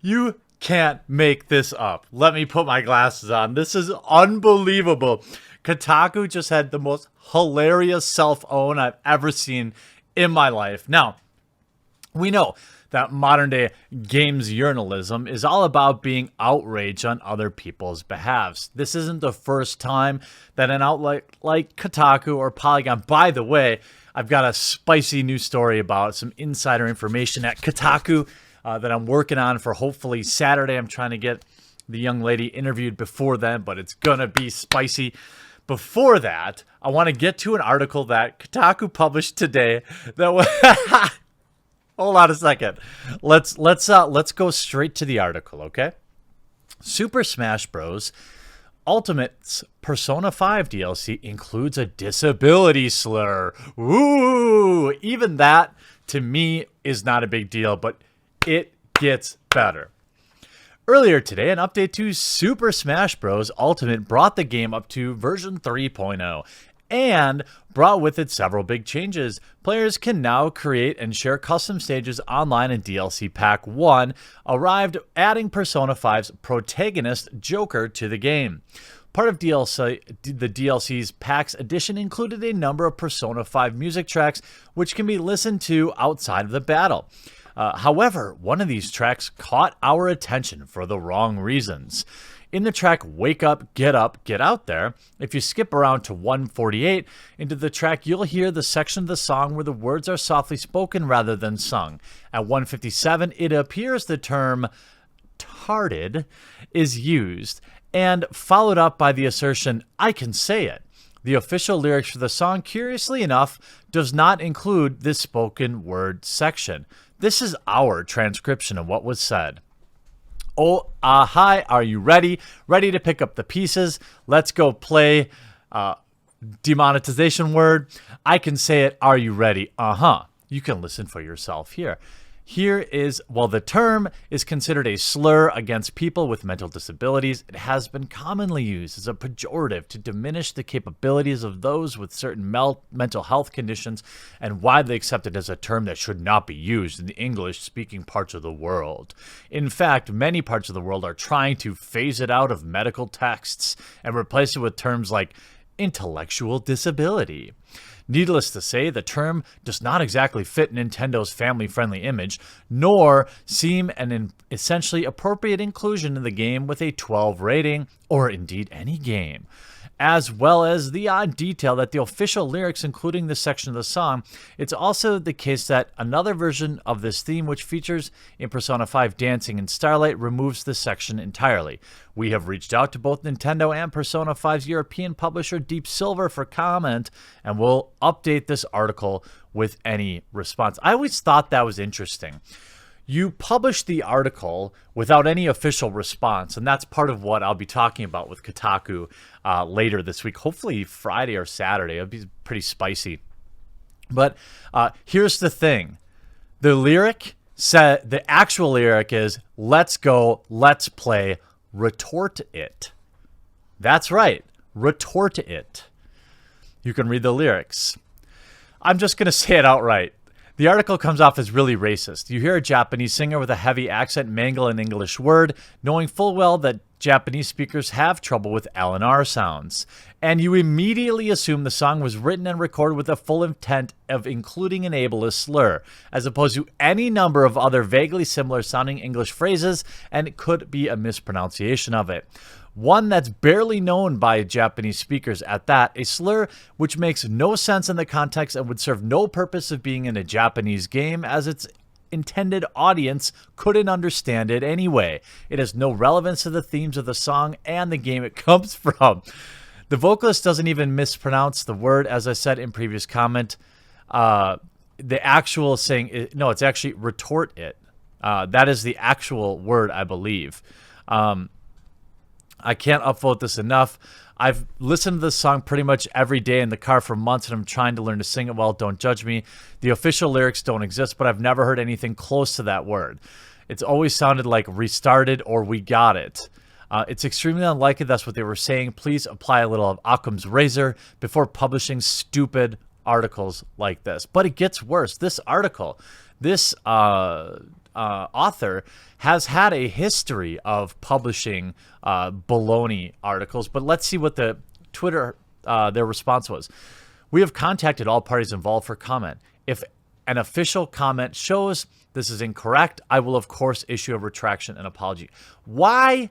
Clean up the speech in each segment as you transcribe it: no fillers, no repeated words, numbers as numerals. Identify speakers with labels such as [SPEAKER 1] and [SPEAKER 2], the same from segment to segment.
[SPEAKER 1] You can't make this up. Let me put my glasses on. This is unbelievable. Kotaku just had the most hilarious self-own I've ever seen in my life. Now, we know that modern day games journalism is all about being outraged on other people's behalves. This isn't the first time that an outlet like Kotaku or Polygon, by the way, I've got a spicy news story about some insider information at Kotaku that I'm working on for hopefully Saturday. I'm trying to get the young lady interviewed before then, but it's gonna be spicy. Before that, I want to get to an article that Kotaku published today that was hold on a second. Let's go straight to the article, okay? Super Smash Bros. Ultimate's Persona 5 DLC includes a disability slur. Ooh, even that to me is not a big deal, but it gets better. Earlier today, an update to Super Smash Bros. Ultimate brought the game up to version 3.0 and brought with it several big changes. Players can now create and share custom stages online, and DLC Pack 1 arrived, adding Persona 5's protagonist Joker to the game. Part of the DLC's PAX edition included a number of Persona 5 music tracks, which can be listened to outside of the battle. However, one of these tracks caught our attention for the wrong reasons. In the track Wake Up, Get Out There, if you skip around to 148 into the track, you'll hear the section of the song where the words are softly spoken rather than sung. At 157, it appears the term tarded is used and followed up by the assertion, I can say it. The official lyrics for the song, curiously enough, does not include this spoken word section. This is our transcription of what was said. Oh, hi, are you ready? Ready to pick up the pieces? Let's go play demonetization word. I can say it. Are you ready? Uh-huh. You can listen for yourself here. Here is, while the term is considered a slur against people with mental disabilities, it has been commonly used as a pejorative to diminish the capabilities of those with certain mental health conditions, and widely accepted as a term that should not be used in the English-speaking parts of the world. In fact, many parts of the world are trying to phase it out of medical texts and replace it with terms like intellectual disability. Needless to say, the term does not exactly fit Nintendo's family-friendly image, nor seem an essentially appropriate inclusion in the game with a 12 rating, or indeed any game. As well as the odd detail that the official lyrics, including this section of the song, it's also the case that another version of this theme, which features in Persona 5 dancing in Starlight, removes this section entirely. We have reached out to both Nintendo and Persona 5's European publisher Deep Silver for comment, and we'll update this article with any response. I always thought that was interesting. You publish the article without any official response, and that's part of what I'll be talking about with Kotaku later this week, hopefully Friday or Saturday. It'll be pretty spicy. But here's the thing. The actual lyric is, let's go, let's play, retort it. That's right, retort it. You can read the lyrics. I'm just going to say it outright. The article comes off as really racist. You hear a Japanese singer with a heavy accent mangle an English word, knowing full well that Japanese speakers have trouble with L and R sounds. And you immediately assume the song was written and recorded with the full intent of including an ableist slur, as opposed to any number of other vaguely similar sounding English phrases, and it could be a mispronunciation of it. One that's barely known by Japanese speakers at that, a slur which makes no sense in the context and would serve no purpose of being in a Japanese game, as its intended audience couldn't understand it anyway. It has no relevance to the themes of the song and the game it comes from. The vocalist doesn't even mispronounce the word, as I said in previous comment. The actual saying, no, it's actually retort it. That is the actual word, I believe. I can't upvote this enough. I've listened to this song pretty much every day in the car for months, and I'm trying to learn to sing it well. Don't judge me. The official lyrics don't exist, but I've never heard anything close to that word. It's always sounded like restarted or we got it. It's extremely unlikely that's what they were saying. Please apply a little of Occam's razor before publishing stupid articles like this. But it gets worse. This article, this author has had a history of publishing baloney articles. But let's see what the Twitter, their response was. We have contacted all parties involved for comment. If an official comment shows this is incorrect, I will, of course, issue a retraction and apology. Why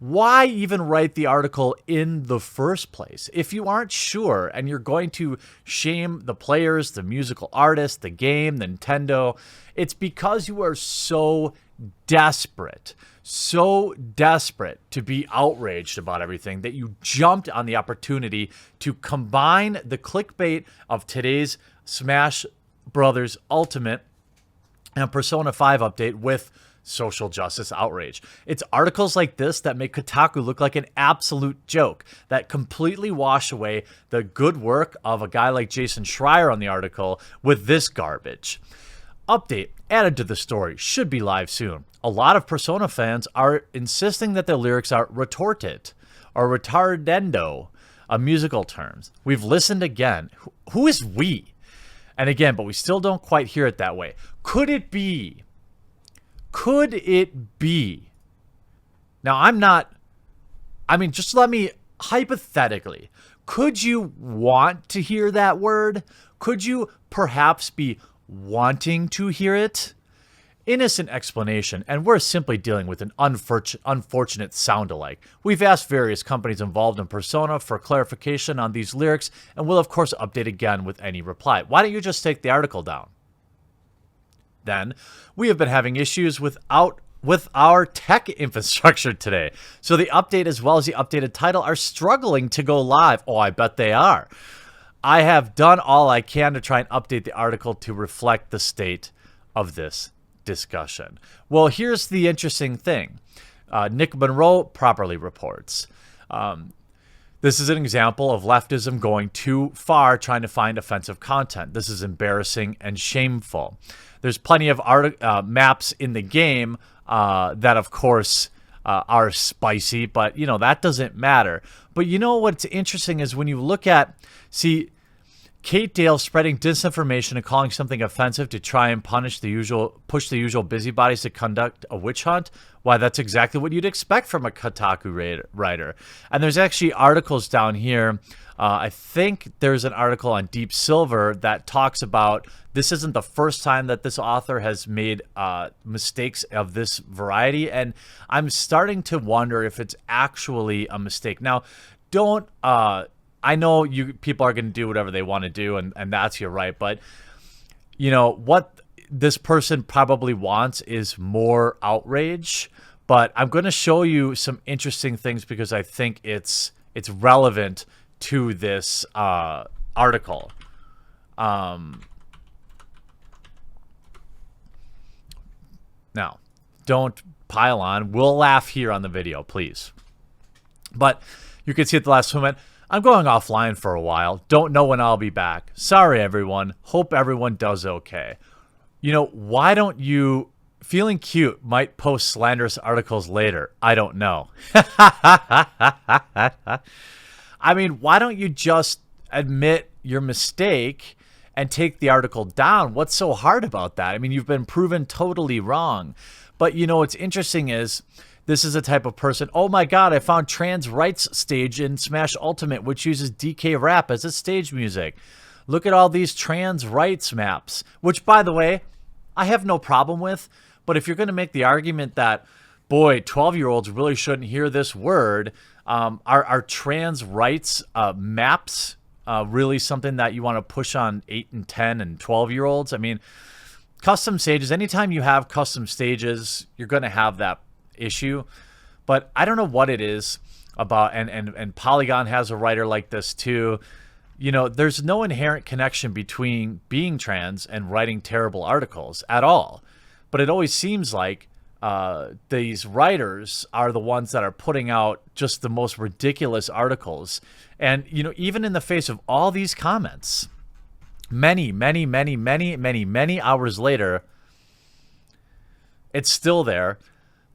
[SPEAKER 1] even write the article in the first place? If you aren't sure and you're going to shame the players, the musical artists, the game, Nintendo, it's because you are so desperate to be outraged about everything that you jumped on the opportunity to combine the clickbait of today's Smash Brothers Ultimate and Persona 5 update with social justice outrage. It's articles like this that make Kotaku look like an absolute joke, that completely wash away the good work of a guy like Jason Schreier on the article with this garbage. Update added to the story, should be live soon. A lot of Persona fans are insisting that the lyrics are retorted or retardendo, musical terms. We've listened again. Who is we? And again, but we still don't quite hear it that way. Could it be? Could it be? Now, just let me, hypothetically, could you want to hear that word? Could you perhaps be wanting to hear it? Innocent explanation, and we're simply dealing with an unfortunate sound-alike. We've asked various companies involved in Persona for clarification on these lyrics, and we'll of course update again with any reply. Why don't you just take the article down? Then, we have been having issues with our tech infrastructure today. So the update as well as the updated title are struggling to go live. Oh, I bet they are. I have done all I can to try and update the article to reflect the state of this discussion. Well, here's the interesting thing. Nick Monroe properly reports. This is an example of leftism going too far trying to find offensive content. This is embarrassing and shameful. There's plenty of maps in the game that, of course, are spicy, but, that doesn't matter. But what's interesting is when you look at, Kate Dale spreading disinformation and calling something offensive to try and push the usual busybodies to conduct a witch hunt. Why, that's exactly what you'd expect from a Kotaku writer. And there's actually articles down here. I think there's an article on Deep Silver that talks about this isn't the first time that this author has made mistakes of this variety. And I'm starting to wonder if it's actually a mistake. Now, don't... I know people are going to do whatever they want to do, and that's your right. But, what this person probably wants is more outrage. But I'm going to show you some interesting things because I think it's relevant to this article. Now, don't pile on. We'll laugh here on the video, please. But you can see at the last moment, I'm going offline for a while. Don't know when I'll be back. Sorry, everyone. Hope everyone does okay. Why don't you... Feeling cute might post slanderous articles later. I don't know. Why don't you just admit your mistake and take the article down? What's so hard about that? You've been proven totally wrong. But, what's interesting is... This is a type of person, oh my god, I found trans rights stage in Smash Ultimate, which uses DK rap as its stage music. Look at all these trans rights maps, which, by the way, I have no problem with. But if you're going to make the argument that, boy, 12-year-olds really shouldn't hear this word, are trans rights maps really something that you want to push on 8 and 10 and 12-year-olds? Custom stages, anytime you have custom stages, you're going to have that issue. But I don't know what it is about, and Polygon has a writer like this too. There's no inherent connection between being trans and writing terrible articles at all. But it always seems like these writers are the ones that are putting out just the most ridiculous articles. And, even in the face of all these comments, many hours later, it's still there.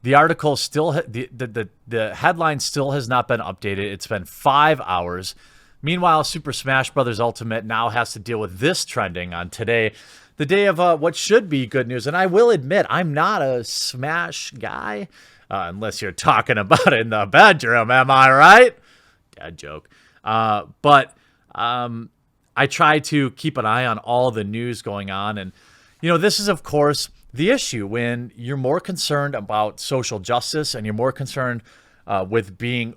[SPEAKER 1] The article still, the headline still has not been updated. It's been 5 hours. Meanwhile, Super Smash Bros. Ultimate now has to deal with this trending on today. the day of what should be good news. And I will admit, I'm not a Smash guy, unless you're talking about it in the bedroom. Am I right? Dad joke. But I try to keep an eye on all the news going on. And, this is, of course, the issue when you're more concerned about social justice and you're more concerned with being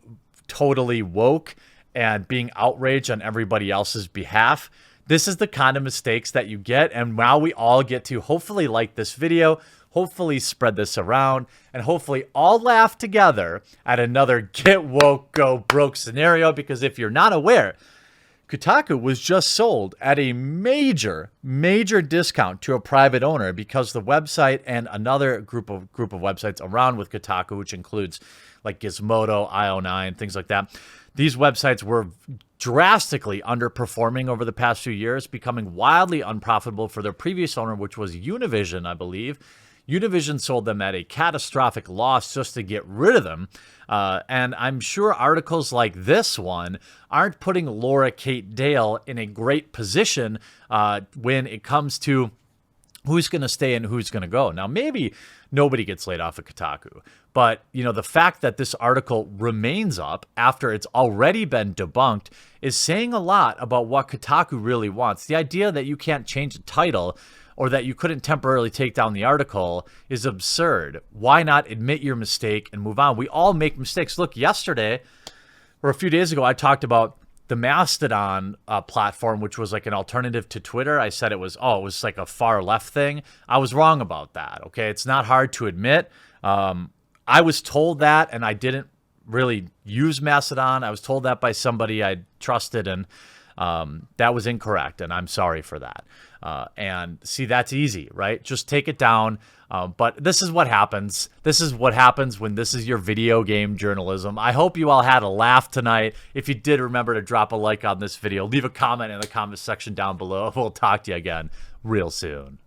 [SPEAKER 1] totally woke and being outraged on everybody else's behalf. This is the kind of mistakes that you get. And now we all get to hopefully like this video, hopefully spread this around, and hopefully all laugh together at another get woke, go broke scenario. Because if you're not aware, Kotaku was just sold at a major discount to a private owner because the website and another group of websites around with Kotaku, which includes like Gizmodo, IO9, things like that. These websites were drastically underperforming over the past few years, becoming wildly unprofitable for their previous owner, which was Univision, I believe. Univision sold them at a catastrophic loss just to get rid of them. And I'm sure articles like this one aren't putting Laura Kate Dale in a great position when it comes to who's going to stay and who's going to go. Now, maybe nobody gets laid off at Kotaku, but the fact that this article remains up after it's already been debunked is saying a lot about what Kotaku really wants. The idea that you can't change the title or that you couldn't temporarily take down the article is absurd. Why not admit your mistake and move on? We all make mistakes. Look, yesterday or a few days ago, I talked about the Mastodon platform, which was like an alternative to Twitter. I said it was like a far left thing. I was wrong about that. Okay. It's not hard to admit. I was told that, and I didn't really use Mastodon. I was told that by somebody I trusted, and that was incorrect. And I'm sorry for that. And see, that's easy, right? Just take it down. But this is what happens. This is what happens when this is your video game journalism. I hope you all had a laugh tonight. If you did, remember to drop a like on this video. Leave a comment in the comment section down below. We'll talk to you again real soon.